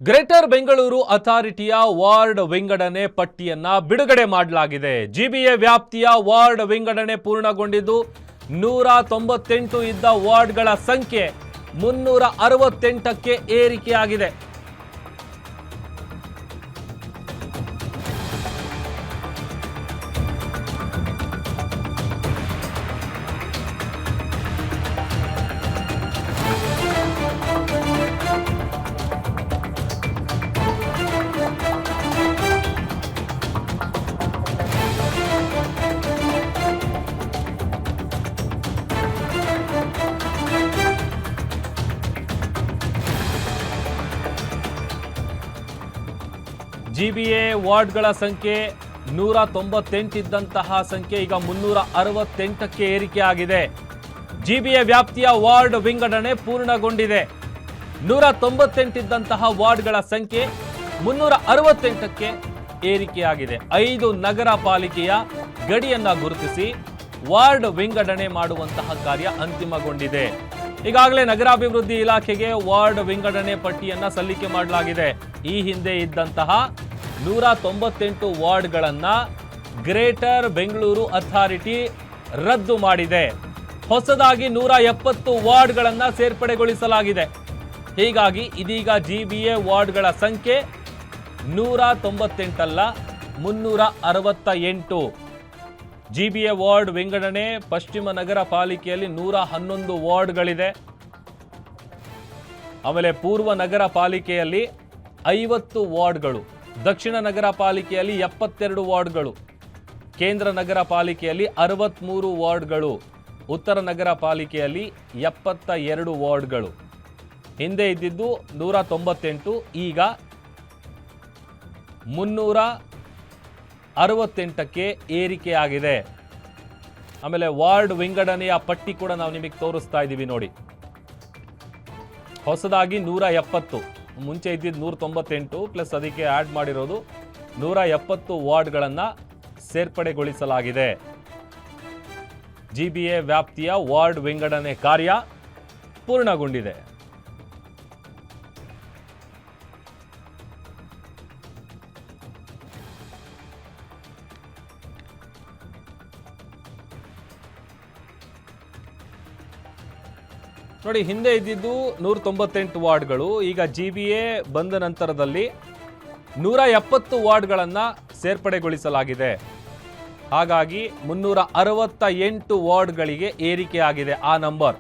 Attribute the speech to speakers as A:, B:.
A: Greater Bengaluru ಅಥಾರಿಟಿಯ ward ವಿಂಗಡಣೆ ಪಟ್ಟಿಯನ್ನ ಬಿಡುಗಡೆ ಮಾಡಲಾಗಿದೆ. ಜಿಬಿಎ ವ್ಯಾಪ್ತಿಯ ವಾರ್ಡ್ ವಿಂಗಡಣೆ ಪೂರ್ಣಗೊಂಡಿದ್ದು 198 ಇದ್ದ ವಾರ್ಡ್ಗಳ ಸಂಖ್ಯೆ 368ಕ್ಕೆ ಏರಿಕೆಯಾಗಿದೆ. ಜಿಬಿಎ ವಾರ್ಡ್ಗಳ ಸಂಖ್ಯೆ 198 ಇದ್ದಂತಹ ಸಂಖ್ಯೆ ಈಗ 368ಕ್ಕೆ ಏರಿಕೆಯಾಗಿದೆ. ಜಿಬಿಎ ವ್ಯಾಪ್ತಿಯ ವಾರ್ಡ್ ವಿಂಗಡಣೆ ಪೂರ್ಣಗೊಂಡಿದೆ. 198 ಇದ್ದಂತಹ ವಾರ್ಡ್ಗಳ ಸಂಖ್ಯೆ 368ಕ್ಕೆ ಏರಿಕೆಯಾಗಿದೆ. 5 ನಗರ ಪಾಲಿಕೆಯ ಗಡಿಯನ್ನ ಗುರುತಿಸಿ ವಾರ್ಡ್ ವಿಂಗಡಣೆ ಮಾಡುವಂತಹ ಕಾರ್ಯ ಅಂತಿಮಗೊಂಡಿದೆ. ಈಗಾಗಲೇ ನಗರಾಭಿವೃದ್ಧಿ ಇಲಾಖೆಗೆ ವಾರ್ಡ್ ವಿಂಗಡಣೆ ಪಟ್ಟಿಯನ್ನ ಸಲ್ಲಿಕೆ ಮಾಡಲಾಗಿದೆ. ಈ ಹಿಂದೆ ಇದ್ದಂತಹ 198 ವಾರ್ಡ್ಗಳನ್ನ ಗ್ರೇಟರ್ ಬೆಂಗಳೂರು ಅಥಾರಿಟಿ ರದ್ದು ಮಾಡಿದೆ. ಹೊಸದಾಗಿ 170 ವಾರ್ಡ್ಗಳನ್ನ ಸೇರ್ಪಡೆಗೊಳಿಸಲಾಗಿದೆ. ಹೀಗಾಗಿ ಇದೀಗ ಜಿಬಿಎ ವಾರ್ಡ್ಗಳ ಸಂಖ್ಯೆ 198 ಅಲ್ಲ 368. ಜಿಬಿಎ ವಾರ್ಡ್ ವಿಂಗಡಣೆ ಪಶ್ಚಿಮ ನಗರ ಪಾಲಿಕೆಯಲ್ಲಿ 111 ವಾರ್ಡ್ಗಳಿದೆ. ಆಮೇಲೆ ಪೂರ್ವ ನಗರ ಪಾಲಿಕೆಯಲ್ಲಿ 50 ವಾರ್ಡ್ಗಳು, ದಕ್ಷಿಣ ನಗರ ಪಾಲಿಕೆಯಲ್ಲಿ 72 ವಾರ್ಡ್ಗಳು, ಕೇಂದ್ರ ನಗರ ಪಾಲಿಕೆಯಲ್ಲಿ 63 ವಾರ್ಡ್ಗಳು, ಉತ್ತರ ನಗರ ಪಾಲಿಕೆಯಲ್ಲಿ 72 ವಾರ್ಡ್ಗಳು. ಹಿಂದೆ ಇದ್ದಿದ್ದು 198, ಈಗ 368ಕ್ಕೆ ಏರಿಕೆಯಾಗಿದೆ. ಆಮೇಲೆ ವಾರ್ಡ್ ವಿಂಗಡಣೆಯ ಪಟ್ಟಿ ಕೂಡ ನಾವು ನಿಮಗೆ ತೋರಿಸ್ತಾ ಇದ್ದೀವಿ ನೋಡಿ. ಹೊಸದಾಗಿ 170, ಮುಂಚೆ ಇದ್ದಿದ್ದು 198 ಪ್ಲಸ್ ಅದಕ್ಕೆ ಆಡ್ ಮಾಡಿರೋದು 170 ವಾರ್ಡ್ಗಳನ್ನು ಸೇರ್ಪಡೆಗೊಳಿಸಲಾಗಿದೆ. ಜಿಬಿಎ ವ್ಯಾಪ್ತಿಯ ವಾರ್ಡ್ ವಿಂಗಡಣೆ ಕಾರ್ಯ ಪೂರ್ಣಗೊಂಡಿದೆ. ನೋಡಿ, ಹಿಂದೆ ಇದ್ದಿದ್ದು 198 ವಾರ್ಡ್ಗಳು, ಈಗ ಜಿಬಿಎ ಬಂದ ನಂತರದಲ್ಲಿ 170 ವಾರ್ಡ್ಗಳನ್ನು ಸೇರ್ಪಡೆಗೊಳಿಸಲಾಗಿದೆ. ಹಾಗಾಗಿ 368 ವಾರ್ಡ್ಗಳಿಗೆ ಏರಿಕೆಯಾಗಿದೆ ಆ ನಂಬರ್.